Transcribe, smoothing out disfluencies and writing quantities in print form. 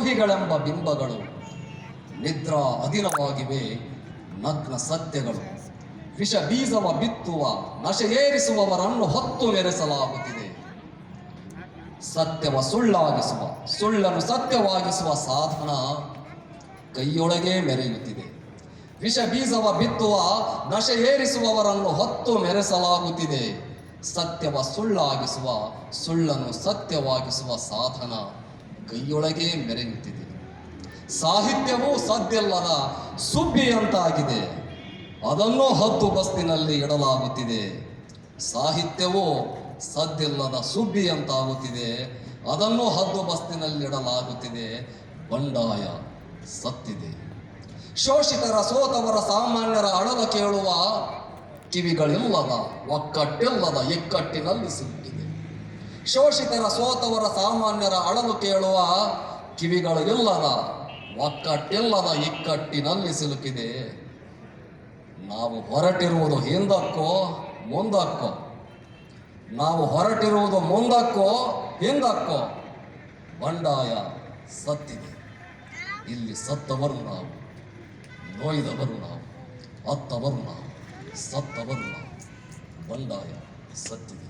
ಯೋಗಿಗಳೆಂಬ ಬಿಂಬಗಳು, ನಿದ್ರಾ ಅಧೀನವಾಗಿವೆ ನಗ್ನ ಸತ್ಯಗಳು. ವಿಷ ಬೀಜವ ಬಿತ್ತುವ ನಶೆಯೇರಿಸುವವರನ್ನು ಹೊತ್ತು ಮೆರೆಸಲಾಗುತ್ತಿದೆ. ಸತ್ಯವ ಸುಳ್ಳಾಗಿಸುವ, ಸುಳ್ಳನ್ನು ಸತ್ಯವಾಗಿಸುವ ಸಾಧನ ಕೈಯೊಳಗೆ ಮೆರೆಯುತ್ತಿದೆ. ವಿಷ ಬೀಜವ ಬಿತ್ತುವ ನಶೆಯೇರಿಸುವವರನ್ನು ಹೊತ್ತು ಮೆರೆಸಲಾಗುತ್ತಿದೆ. ಸತ್ಯವ ಸುಳ್ಳಾಗಿಸುವ, ಸುಳ್ಳನ್ನು ಸತ್ಯವಾಗಿಸುವ ಸಾಧನ ಕೈಯೊಳಗೆ ಮೆರೆಯುತ್ತಿದೆ. ಸಾಹಿತ್ಯವೂ ಸದ್ದಿಲ್ಲದ ಸುಬ್ಬಿಯಂತಾಗಿದೆ, ಅದನ್ನು ಹದ್ದು ಬಸ್ತಿನಲ್ಲಿ ಇಡಲಾಗುತ್ತಿದೆ. ಸಾಹಿತ್ಯವೂ ಸದ್ದಿಲ್ಲದ ಸುಬ್ಬಿಯಂತಾಗುತ್ತಿದೆ, ಅದನ್ನು ಹದ್ದು ಬಸ್ತಿನಲ್ಲಿ ಇಡಲಾಗುತ್ತಿದೆ. ಬಂಡಾಯ ಸತ್ತಿದೆ. ಶೋಷಿತರ ಸೋತವರ ಸಾಮಾನ್ಯರ ಅಳಲ ಕೇಳುವ ಕಿವಿಗಳಿಲ್ಲದ, ಒಕ್ಕಟ್ಟಿಲ್ಲದ ಇಕ್ಕಟ್ಟಿನಲ್ಲಿ ಸಿಲುಕಿದೆ. ಶೋಷಿತರ ಸೋತವರ ಸಾಮಾನ್ಯರ ಅಳಲು ಕೇಳುವ ಕಿವಿಗಳು ಇಲ್ಲದ, ಒಕ್ಕಟ್ಟಿಲ್ಲದ ಇಕ್ಕಟ್ಟಿನಲ್ಲಿ ಸಿಲುಕಿದೆ. ನಾವು ಹೊರಟಿರುವುದು ಹಿಂದಕ್ಕೋ ಮುಂದಕ್ಕೋ, ನಾವು ಹೊರಟಿರುವುದು ಮುಂದಕ್ಕೋ ಹಿಂದಕ್ಕೋ. ಬಂಡಾಯ ಸತ್ತಿದೆ. ಇಲ್ಲಿ ಸತ್ತವರು ನಾವು, ನೋಯ್ದವರು ನಾವು, ಅತ್ತವರು ನಾವು, ಸತ್ತವರು ನಾವು. ಬಂಡಾಯ ಸತ್ತಿದೆ.